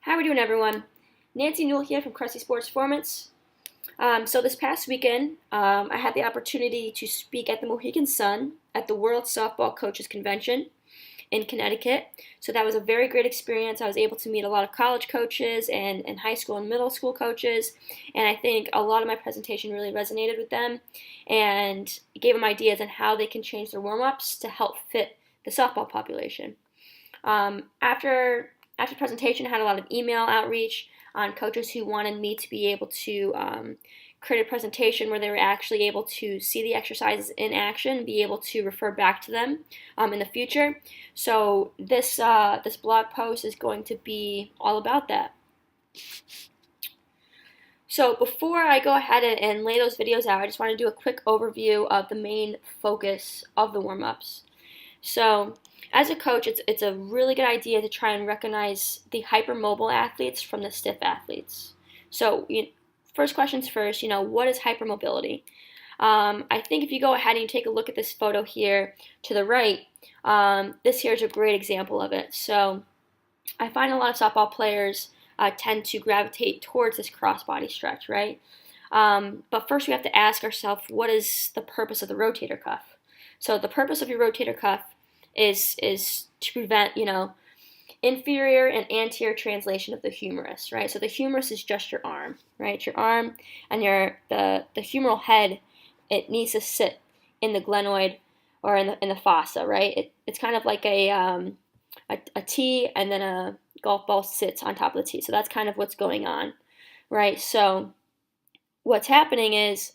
How are we doing, everyone? Nancy Newell here from Crusty Sports Performance. So this past weekend, I had the opportunity to speak at the Mohegan Sun at the World Softball Coaches Convention in Connecticut. So that was a very great experience. I was able to meet a lot of college coaches and high school and middle school coaches, and I think a lot of my presentation really resonated with them and gave them ideas on how they can change their warm-ups to help fit the softball population. After presentation, I had a lot of email outreach on coaches who wanted me to be able to create a presentation where they were actually able to see the exercises in action, be able to refer back to them in the future. So this blog post is going to be all about that. So before I go ahead and lay those videos out, I just want to do a quick overview of the main focus of the warm-ups. So as a coach, it's a really good idea to try and recognize the hypermobile athletes from the stiff athletes. So first questions first, what is hypermobility? I think if you go ahead and you take a look at this photo here to the right, this here is a great example of it. So I find a lot of softball players tend to gravitate towards this crossbody stretch, right? But first we have to ask ourselves, what is the purpose of the rotator cuff? So the purpose of your rotator cuff is to prevent, inferior and anterior translation of the humerus, right? So the humerus is just your arm, right? Your arm and the humeral head, it needs to sit in the glenoid or in the fossa, right? It's kind of like a T, and then a golf ball sits on top of the T. So that's kind of what's going on, right? So what's happening is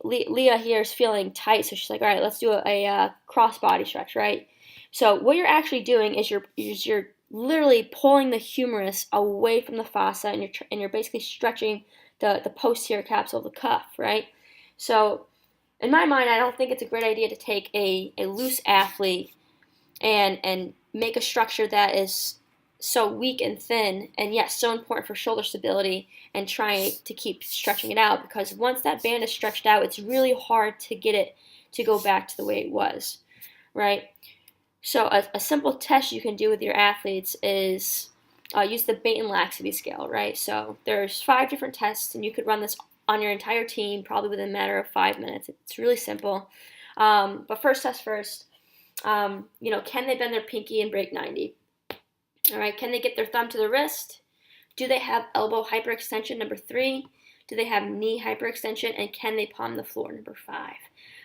Leah here is feeling tight, so she's like, all right, let's do a cross body stretch, right? So what you're actually doing is you're literally pulling the humerus away from the fossa, and you're basically stretching the posterior capsule of the cuff, right? So in my mind, I don't think it's a great idea to take a loose athlete and make a structure that is so weak and thin, and yet so important for shoulder stability, and try to keep stretching it out, because once that band is stretched out, it's really hard to get it to go back to the way it was, right? So a simple test you can do with your athletes is use the Bain laxity scale, right? So there's 5 different tests, and you could run this on your entire team probably within a matter of 5 minutes. It's really simple. But first test first, can they bend their pinky and break 90? All right, can they get their thumb to the wrist? Do they have elbow hyperextension, number 3? Do they have knee hyperextension? And can they palm the floor, number 5?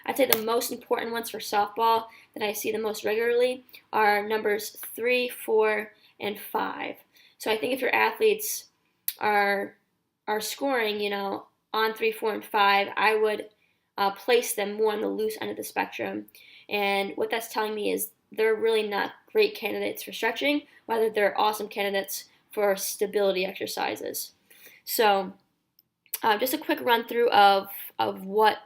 I'd say the most important ones for softball that I see the most regularly are numbers 3, 4, and 5. So I think if your athletes are scoring, on 3, 4, and 5, I would place them more on the loose end of the spectrum. And what that's telling me is they're really not great candidates for stretching, rather they're awesome candidates for stability exercises. So just a quick run through of what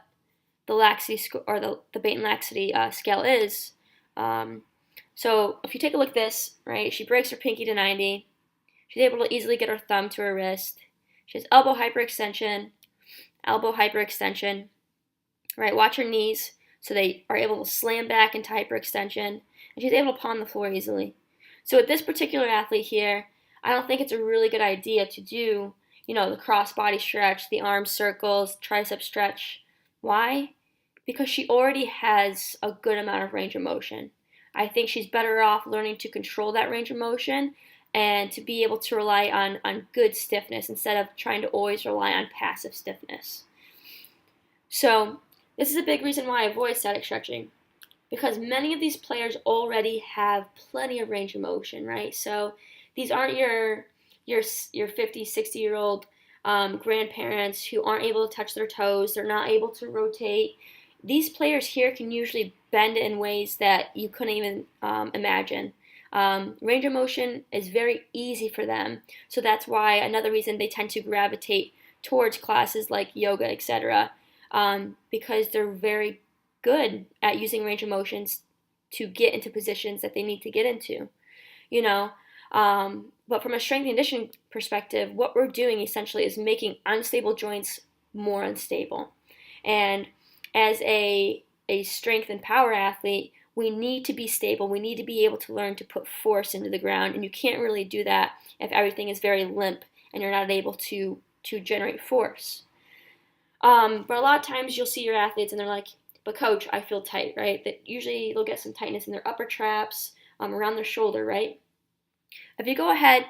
the laxity or the Bain laxity scale is. So if you take a look at this, right, she breaks her pinky to 90. She's able to easily get her thumb to her wrist. She has elbow hyperextension, right? Watch her knees, so they are able to slam back into hyperextension, and she's able to palm the floor easily. So with this particular athlete here, I don't think it's a really good idea to do, the cross body stretch, the arm circles, tricep stretch. Why? Because she already has a good amount of range of motion. I think she's better off learning to control that range of motion and to be able to rely on good stiffness instead of trying to always rely on passive stiffness. So this is a big reason why I avoid static stretching, because many of these players already have plenty of range of motion, right? So these aren't your 50, 60-year-old grandparents who aren't able to touch their toes. They're not able to rotate. These players here can usually bend in ways that you couldn't even imagine. Range of motion is very easy for them, so that's why another reason they tend to gravitate towards classes like yoga, etc., because they're very good at using range of motions to get into positions that they need to get into, But from a strength and conditioning perspective, what we're doing essentially is making unstable joints more unstable. And as a strength and power athlete, we need to be stable. We need to be able to learn to put force into the ground, and you can't really do that if everything is very limp and you're not able to generate force. But a lot of times you'll see your athletes and they're like, but coach, I feel tight, right? That usually they'll get some tightness in their upper traps, around their shoulder, right? If you go ahead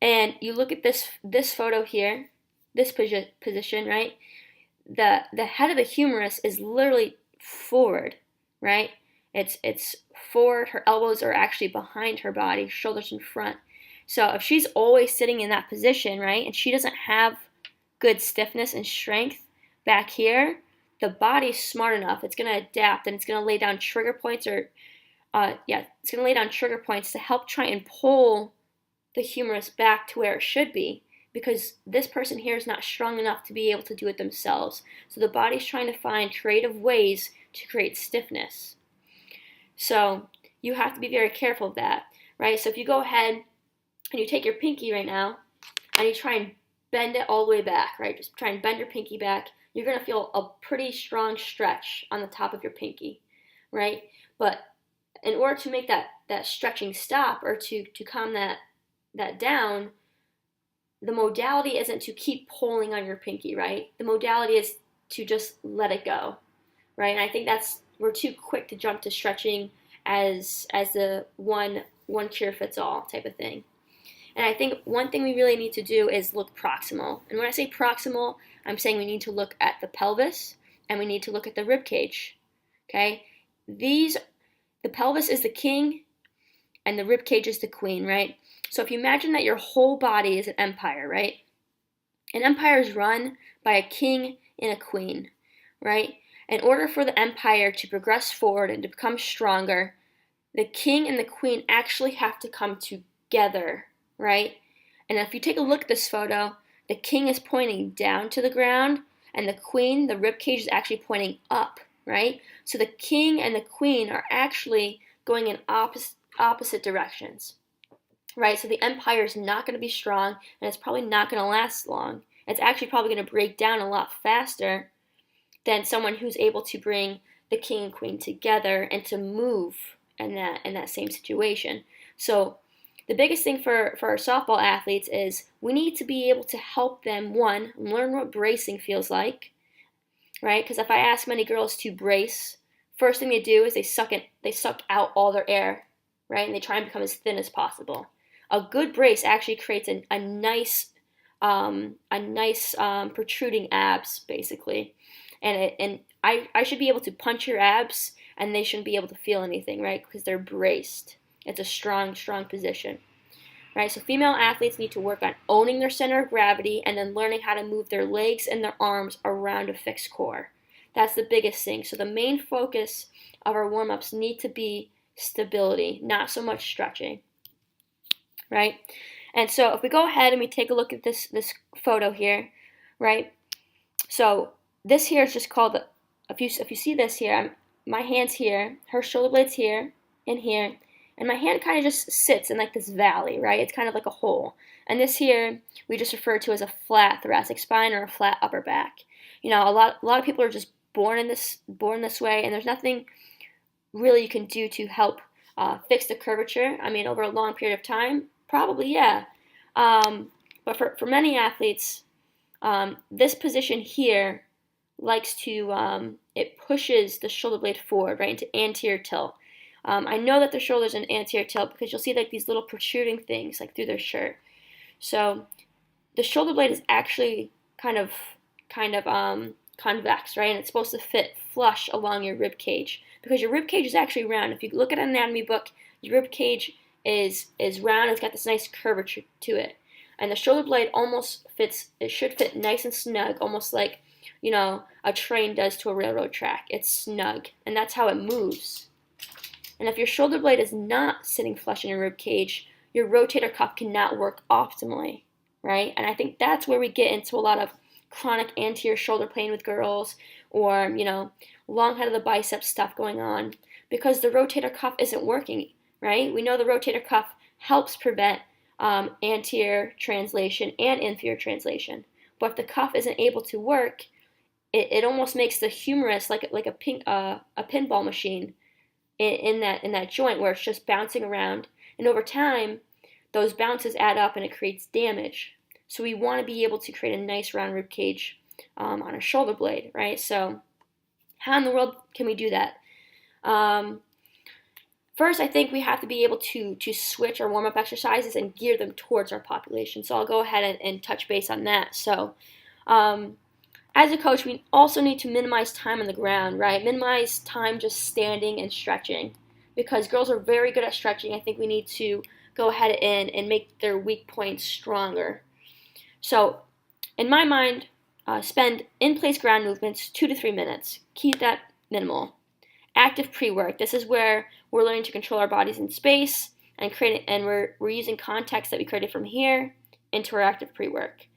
and you look at this photo here, this position, right? The head of the humerus is literally forward, right? It's forward. Her elbows are actually behind her body, shoulders in front. So if she's always sitting in that position, right, and she doesn't have good stiffness and strength back here, the body's smart enough. It's going to adapt, and it's going to lay down trigger points, it's going to lay down trigger points to help try and pull the humerus back to where it should be, because this person here is not strong enough to be able to do it themselves. So the body's trying to find creative ways to create stiffness. So you have to be very careful of that, right? So if you go ahead and you take your pinky right now and you try and bend it all the way back, right? Just try and bend your pinky back. You're going to feel a pretty strong stretch on the top of your pinky, right? But in order to make that stretching stop, or to calm that down, the modality isn't to keep pulling on your pinky, right? The modality is to just let it go, right? And I think we're too quick to jump to stretching as the one cure fits all type of thing. And I think one thing we really need to do is look proximal. And when I say proximal, I'm saying we need to look at the pelvis and we need to look at the rib cage. Okay? The pelvis is the king and the rib cage is the queen, right? So if you imagine that your whole body is an empire, right? An empire is run by a king and a queen, right? In order for the empire to progress forward and to become stronger, the king and the queen actually have to come together, right? And if you take a look at this photo, the king is pointing down to the ground, and the queen, the rib cage, is actually pointing up, right? So the king and the queen are actually going in opposite directions, right? So the empire is not going to be strong, and it's probably not going to last long. It's actually probably going to break down a lot faster than someone who's able to bring the king and queen together and to move in that same situation. So the biggest thing for our softball athletes is we need to be able to help them, one, learn what bracing feels like, right? Because if I ask many girls to brace, first thing they do is they suck out all their air, right? And they try and become as thin as possible. A good brace actually creates a nice protruding abs, basically. And I should be able to punch your abs, and they shouldn't be able to feel anything, right? Because they're braced. It's a strong position, right? So female athletes need to work on owning their center of gravity and then learning how to move their legs and their arms around a fixed core. That's the biggest thing. So the main focus of our warm-ups need to be stability, not so much stretching, right? And so if we go ahead and we take a look at this photo here, right? So this here is just called, if you see this here, my hand's here, her shoulder blade's here, and here, and my hand kind of just sits in like this valley, right? It's kind of like a hole. And this here we just refer to as a flat thoracic spine or a flat upper back. You know, a lot of people are just born this way, and there's nothing really you can do to help fix the curvature. I mean, over a long period of time, probably, yeah. But for many athletes, this position here likes to, it pushes the shoulder blade forward, right, into anterior tilt. I know that their shoulder's in anterior tilt because you'll see like these little protruding things like through their shirt. So the shoulder blade is actually kind of convex, right? And it's supposed to fit flush along your rib cage because your rib cage is actually round. If you look at an anatomy book, your rib cage is round. It's got this nice curvature to it, and the shoulder blade almost fits. It should fit nice and snug, almost like, you know, a train does to a railroad track. It's snug, and that's how it moves. And if your shoulder blade is not sitting flush in your rib cage, your rotator cuff cannot work optimally, right? And I think that's where we get into a lot of chronic anterior shoulder pain with girls, or, you know, long head of the biceps stuff going on, because the rotator cuff isn't working, right? We know the rotator cuff helps prevent anterior translation and inferior translation. But if the cuff isn't able to work, it almost makes the humerus like a pinball machine, in that joint where it's just bouncing around, and over time those bounces add up and it creates damage. So we want to be able to create a nice round rib cage on our shoulder blade, right? So how in the world can we do that? First, I think we have to be able to switch our warm-up exercises and gear them towards our population. So I'll go ahead and touch base on that. So as a coach, we also need to minimize time on the ground, right? Minimize time just standing and stretching. Because girls are very good at stretching, I think we need to go ahead and make their weak points stronger. So in my mind, spend in-place ground movements 2 to 3 minutes. Keep that minimal. Active pre-work. This is where we're learning to control our bodies in space and we're using context that we created from here into our active pre-work.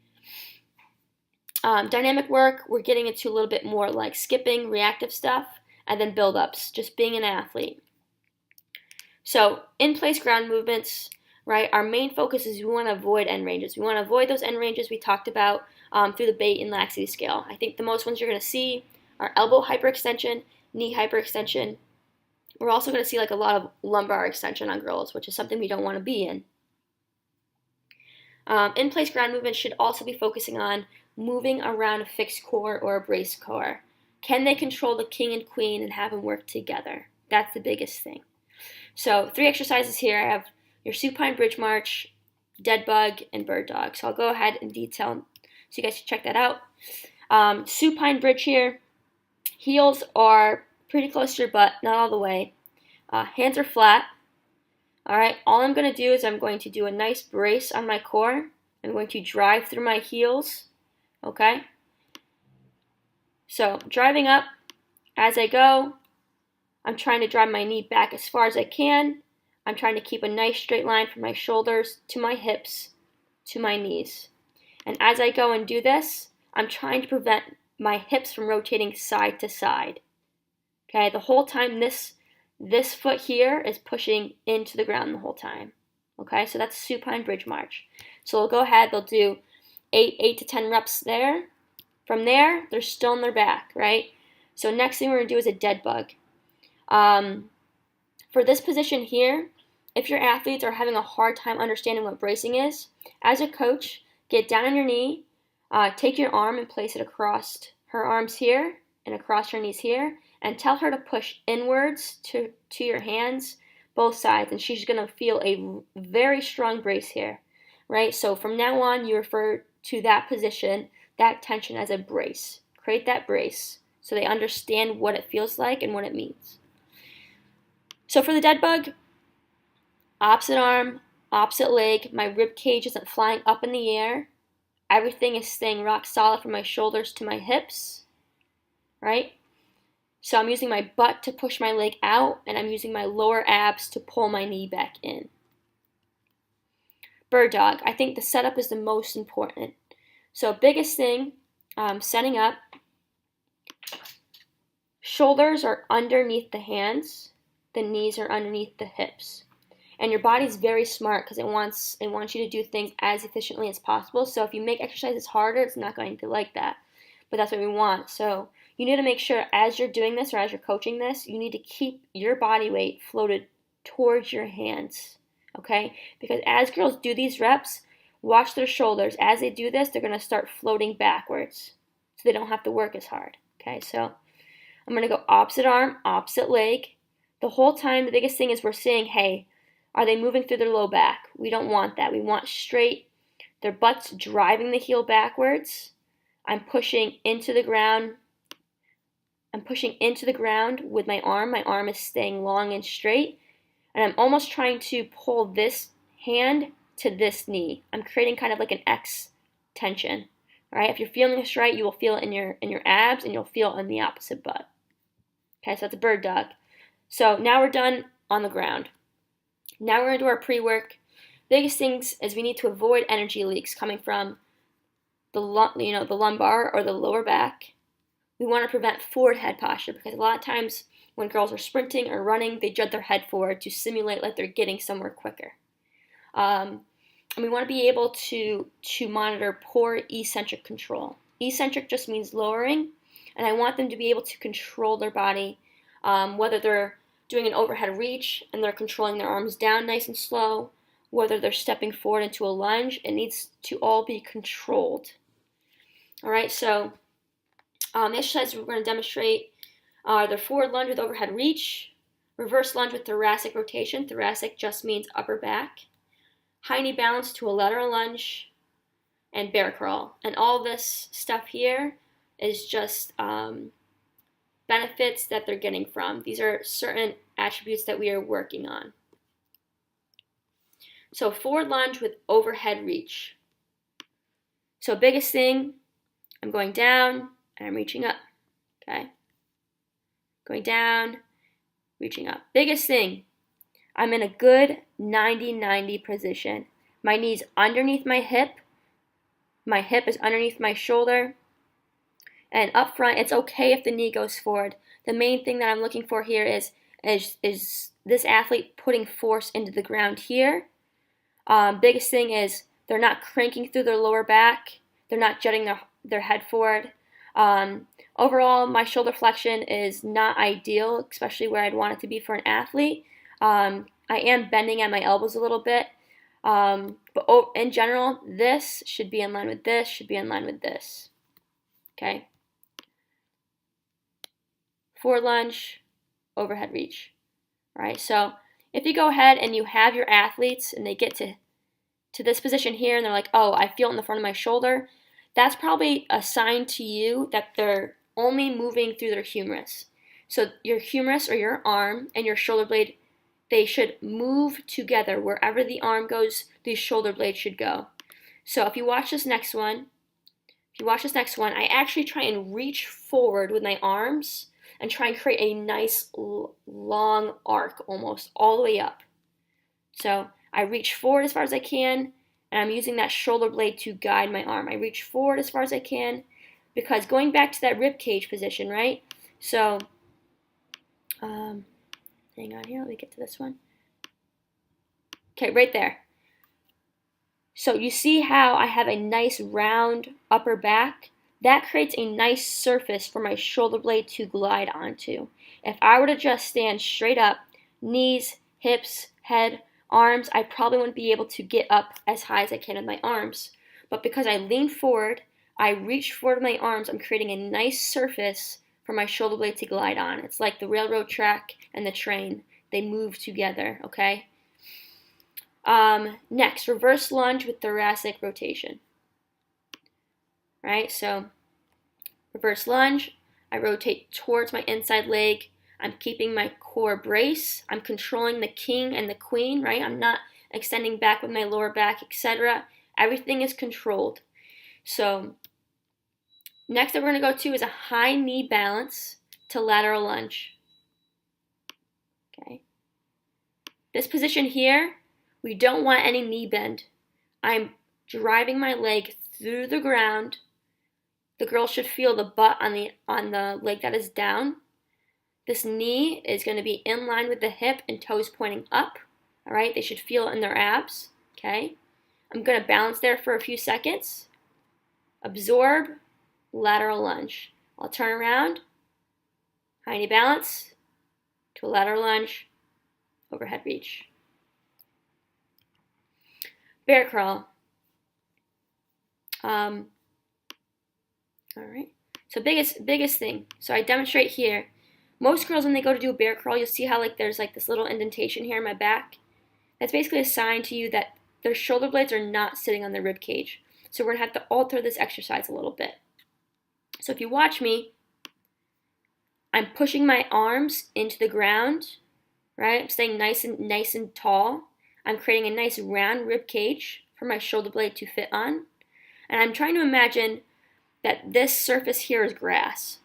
Dynamic work, we're getting into a little bit more like skipping, reactive stuff, and then build-ups, just being an athlete. So in-place ground movements, right, our main focus is we want to avoid end ranges. We want to avoid those end ranges we talked about through the Bate and laxity scale. I think the most ones you're going to see are elbow hyperextension, knee hyperextension. We're also going to see like a lot of lumbar extension on girls, which is something we don't want to be in. In-place ground movement should also be focusing on moving around a fixed core or a braced core. Can they control the king and queen and have them work together? That's the biggest thing. So 3 exercises here. I have your supine bridge march, dead bug, and bird dog. So I'll go ahead and detail so you guys can check that out. Supine bridge here. Heels are pretty close to your butt, not all the way. Hands are flat. All right, all I'm going to do is I'm going to do a nice brace on my core. I'm going to drive through my heels, okay? So driving up, as I go, I'm trying to drive my knee back as far as I can. I'm trying to keep a nice straight line from my shoulders to my hips to my knees. And as I go and do this, I'm trying to prevent my hips from rotating side to side. Okay, the whole time this foot here is pushing into the ground the whole time. Okay, so that's supine bridge march. So they'll go ahead, they'll do 8 to 10 reps there. From there, they're still on their back, right? So next thing we're going to do is a dead bug. For this position here, if your athletes are having a hard time understanding what bracing is, as a coach, get down on your knee, take your arm and place it across her arms here and across her knees here, and tell her to push inwards to your hands, both sides, and she's going to feel a very strong brace here, right? So from now on, you refer to that position, that tension as a brace. Create that brace so they understand what it feels like and what it means. So for the dead bug, opposite arm, opposite leg, my rib cage isn't flying up in the air. Everything is staying rock solid from my shoulders to my hips, right? So I'm using my butt to push my leg out, and I'm using my lower abs to pull my knee back in. Bird dog, I think the setup is the most important. So biggest thing, setting up, shoulders are underneath the hands, the knees are underneath the hips. And your body's very smart because it wants you to do things as efficiently as possible. So if you make exercises harder, it's not going to like that. But that's what we want. So you need to make sure as you're doing this or as you're coaching this, you need to keep your body weight floated towards your hands, okay? Because as girls do these reps, watch their shoulders. As they do this, they're going to start floating backwards so they don't have to work as hard, okay? So I'm going to go opposite arm, opposite leg. The whole time, the biggest thing is we're saying, hey, are they moving through their low back? We don't want that. We want straight, their butt's driving the heel backwards. I'm pushing into the ground. I'm pushing into the ground with my arm. My arm is staying long and straight. And I'm almost trying to pull this hand to this knee. I'm creating kind of like an X tension. All right? If you're feeling this right, you will feel it in your abs, and you'll feel it in the opposite butt. Okay, so that's a bird dog. So now we're done on the ground. Now we're going to do our pre-work. Biggest things is we need to avoid energy leaks coming from the lumbar or the lower back. We want to prevent forward head posture because a lot of times when girls are sprinting or running, they jut their head forward to simulate like they're getting somewhere quicker. And we want to be able to monitor poor eccentric control. Eccentric just means lowering, and I want them to be able to control their body, whether they're doing an overhead reach and they're controlling their arms down nice and slow, whether they're stepping forward into a lunge, it needs to all be controlled. All right, so the exercises we're going to demonstrate are the forward lunge with overhead reach, reverse lunge with thoracic rotation. Thoracic just means upper back. High knee balance to a lateral lunge, and bear crawl. And all this stuff here is just benefits that they're getting from. These are certain attributes that we are working on. So forward lunge with overhead reach. So biggest thing, I'm going down and I'm reaching up, okay? Going down, reaching up. Biggest thing, I'm in a good 90-90 position. My knee's underneath my hip is underneath my shoulder, and up front, it's okay if the knee goes forward. The main thing that I'm looking for here is this athlete putting force into the ground here. Biggest thing is they're not cranking through their lower back. They're not jutting their head forward. Overall, my shoulder flexion is not ideal, especially where I'd want it to be for an athlete. I am bending at my elbows a little bit. But in general, this should be in line with this, should be in line with this. Okay? Forward lunge, overhead reach. All right, so if you go ahead and you have your athletes and they get to this position here and they're like, oh, I feel it in the front of my shoulder, that's probably a sign to you that they're only moving through their humerus. So your humerus or your arm and your shoulder blade, they should move together. Wherever the arm goes, the shoulder blade should go. So if you watch this next one, I actually try and reach forward with my arms and try and create a nice long arc almost all the way up. So I reach forward as far as I can, and I'm using that shoulder blade to guide my arm. I reach forward as far as I can, because going back to that rib cage position, right? So, hang on here, let me get to this one. Okay, right there. So you see how I have a nice round upper back? That creates a nice surface for my shoulder blade to glide onto. If I were to just stand straight up, knees, hips, head, arms, I probably wouldn't be able to get up as high as I can with my arms. But because I lean forward, I reach forward with my arms, I'm creating a nice surface for my shoulder blade to glide on. It's like the railroad track and the train. They move together, okay? Next, reverse lunge with thoracic rotation. Right, so reverse lunge, I rotate towards my inside leg. I'm keeping my core brace. I'm controlling the king and the queen, right? I'm not extending back with my lower back, etc. Everything is controlled. So next that we're going to go to is a high knee balance to lateral lunge. Okay. This position here, we don't want any knee bend. I'm driving my leg through the ground. The girl should feel the butt on the leg that is down. This knee is going to be in line with the hip and toes pointing up. All right, they should feel it in their abs. Okay, I'm going to balance there for a few seconds. Absorb, lateral lunge. I'll turn around, high knee balance to a lateral lunge, overhead reach. Bear crawl. All right, so biggest thing. So I demonstrate here. Most girls, when they go to do a bear crawl, you'll see how there's this little indentation here in my back. That's basically a sign to you that their shoulder blades are not sitting on their rib cage. So we're gonna have to alter this exercise a little bit. So if you watch me, I'm pushing my arms into the ground, right? I'm staying nice and tall. I'm creating a nice round rib cage for my shoulder blade to fit on. And I'm trying to imagine that this surface here is grass,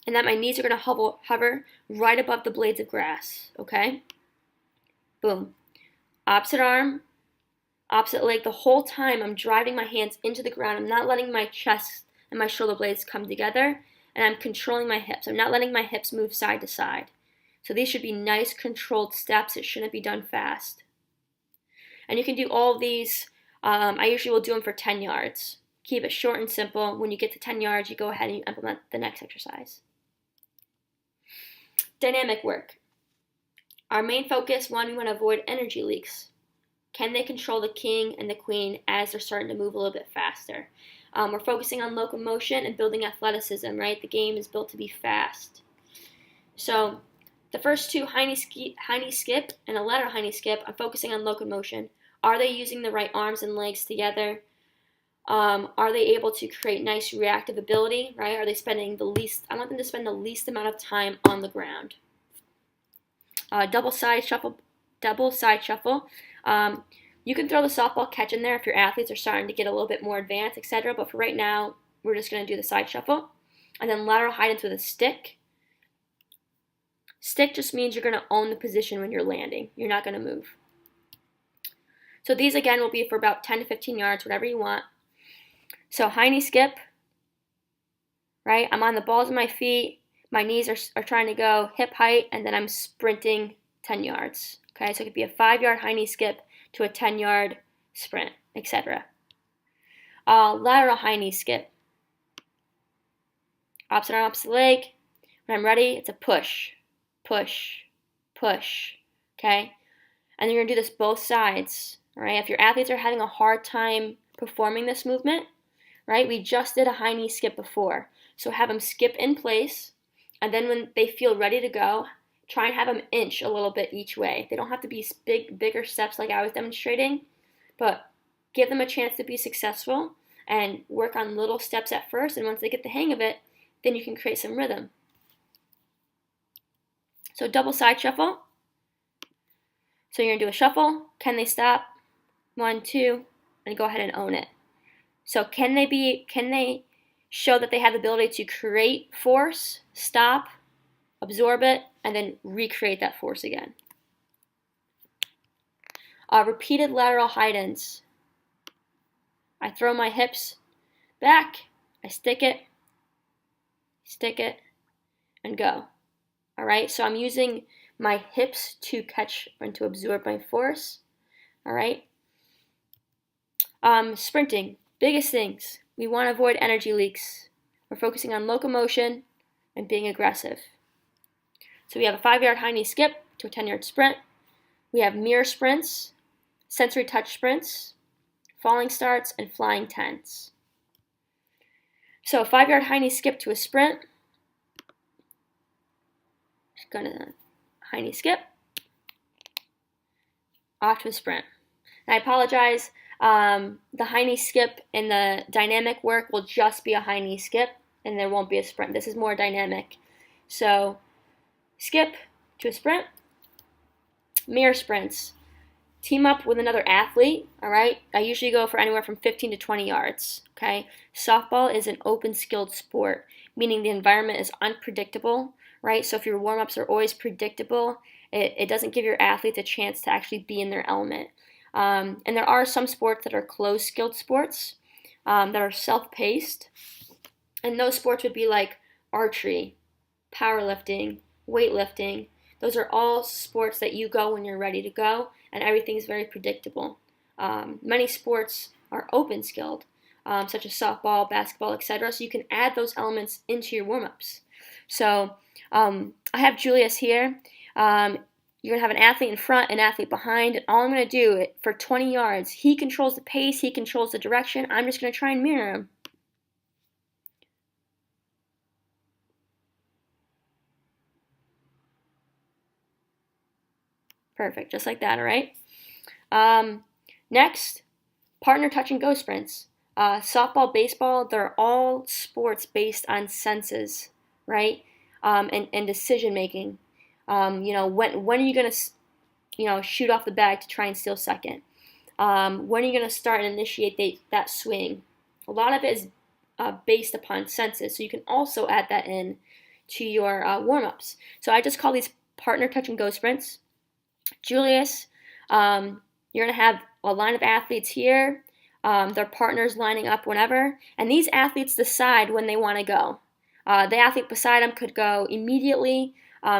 and that my knees are going to hover right above the blades of grass, okay? Boom. Opposite arm, opposite leg. The whole time I'm driving my hands into the ground. I'm not letting my chest and my shoulder blades come together, and I'm controlling my hips. I'm not letting my hips move side to side. So these should be nice controlled steps. It shouldn't be done fast. And you can do all of these. I usually will do them for 10 yards. Keep it short and simple. When you get to 10 yards, you go ahead and you implement the next exercise. Dynamic work. Our main focus, one, we want to avoid energy leaks. Can they control the king and the queen as they're starting to move a little bit faster? We're focusing on locomotion and building athleticism, right? The game is built to be fast. So the first two, hiney skip and a lateral hiney skip, I'm focusing on locomotion. Are they using the right arms and legs together? Are they able to create nice reactive ability, right? Are they spending the least, I want them to spend the least amount of time on the ground. Double side shuffle. You can throw the softball catch in there if your athletes are starting to get a little bit more advanced, etc. But for right now, we're just going to do the side shuffle. And then lateral hide ins with a stick. Stick just means you're going to own the position when you're landing. You're not going to move. So these, again, will be for about 10 to 15 yards, whatever you want. So hiney skip, right? I'm on the balls of my feet. My knees are trying to go hip height, and then I'm sprinting 10 yards. Okay, so it could be a 5-yard hiney skip to a 10-yard sprint, etc. Lateral hiney skip. Opposite arm, opposite leg. When I'm ready, it's a push, push, push. Okay, and you're gonna do this both sides. All right. If your athletes are having a hard time performing this movement, right? We just did a hiney skip before, so have them skip in place. And then when they feel ready to go, try and have them inch a little bit each way. They don't have to be bigger steps like I was demonstrating, but give them a chance to be successful and work on little steps at first. And once they get the hang of it, then you can create some rhythm. So double side shuffle. So you're going to do a shuffle. Can they stop? 1, 2, and go ahead and own it. So can they show that they have the ability to create force, stop, absorb it, and then recreate that force again. Repeated lateral hide ins. I throw my hips back, I stick it, and go. All right, so I'm using my hips to catch and to absorb my force. All right. Sprinting, biggest things. We want to avoid energy leaks. We're focusing on locomotion and being aggressive. So we have a 5-yard hiney skip to a 10-yard sprint. We have mirror sprints, sensory touch sprints, falling starts, and flying 10s. So a 5-yard hiney skip to a sprint. Just gonna hiney skip off to a sprint. And I apologize. The hiney skip in the dynamic work will just be a hiney skip, and there won't be a sprint. This is more dynamic. So skip to a sprint. Mirror sprints. Team up with another athlete, all right? I usually go for anywhere from 15 to 20 yards, okay? Softball is an open skilled sport, meaning the environment is unpredictable, right? So if your warm-ups are always predictable, it doesn't give your athletes a chance to actually be in their element. And there are some sports that are closed skilled sports that are self-paced, and those sports would be like archery, powerlifting, weightlifting. Those are all sports that you go when you're ready to go, and everything's very predictable. Many sports are open skilled, such as softball, basketball, etc. So you can add those elements into your warm-ups. So I have Julius here. You're going to have an athlete in front, an athlete behind, and all I'm going to do for 20 yards, he controls the pace, he controls the direction. I'm just going to try and mirror him. Perfect, just like that, all right? Next, partner touch and go sprints. Softball, baseball, they're all sports based on senses, right? And decision making. When are you going to, shoot off the bag to try and steal second? When are you going to start and initiate that swing? A lot of it is based upon senses, so you can also add that in to your warm-ups. So I just call these partner touch and go sprints. Julius, you're going to have a line of athletes here, their partners lining up whenever, and these athletes decide when they want to go. The athlete beside him could go immediately.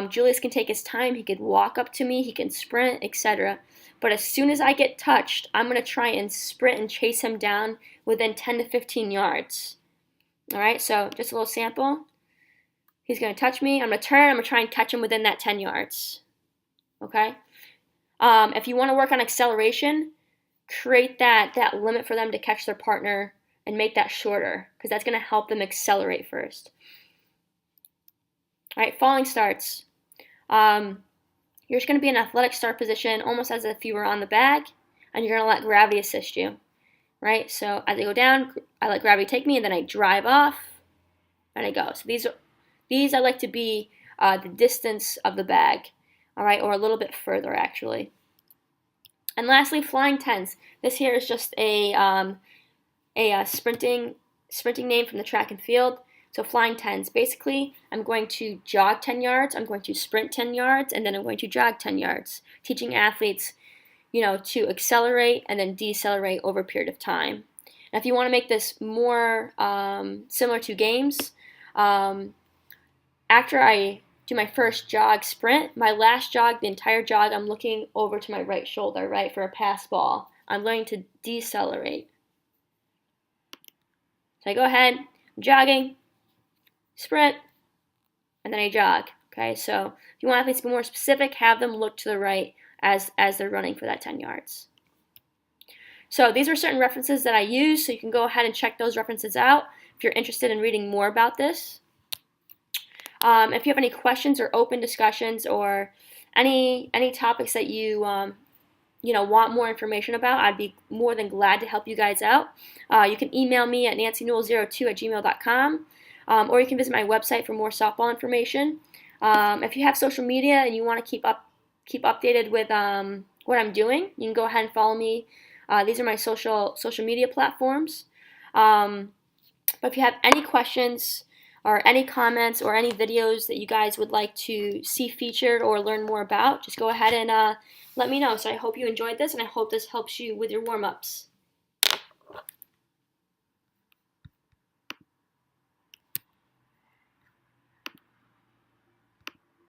Julius can take his time. He could walk up to me. He can sprint, etc. But as soon as I get touched, I'm going to try and sprint and chase him down within 10 to 15 yards. All right, so just a little sample. He's going to touch me. I'm going to turn. I'm going to try and catch him within that 10 yards. okay? If you want to work on acceleration, create that limit for them to catch their partner and make that shorter, because that's going to help them accelerate first. All right, falling starts. You're just going to be in an athletic start position, almost as if you were on the bag, and you're going to let gravity assist you, right? So as I go down, I let gravity take me, and then I drive off, and I go. So these I like to be the distance of the bag, all right, or a little bit further actually. And lastly, flying tens. This here is just a sprinting name from the track and field. So flying tens. Basically, I'm going to jog 10 yards, I'm going to sprint 10 yards, and then I'm going to jog 10 yards. Teaching athletes, to accelerate and then decelerate over a period of time. Now, if you want to make this more similar to games, after I do my first jog sprint, my last jog, the entire jog, I'm looking over to my right shoulder, right, for a pass ball. I'm learning to decelerate. So I go ahead, I'm jogging, sprint, and then I jog. Okay, so if you want athletes to be more specific, have them look to the right as they're running for that 10 yards. So these are certain references that I use, so you can go ahead and check those references out if you're interested in reading more about this. If you have any questions or open discussions or any topics that you want more information about, I'd be more than glad to help you guys out. You can email me at nancynewell02@gmail.com, or you can visit my website for more softball information. If you have social media and you want to keep updated with what I'm doing, you can go ahead and follow me. These are my social media platforms. But if you have any questions or any comments or any videos that you guys would like to see featured or learn more about, just go ahead and let me know. So I hope you enjoyed this, and I hope this helps you with your warm-ups.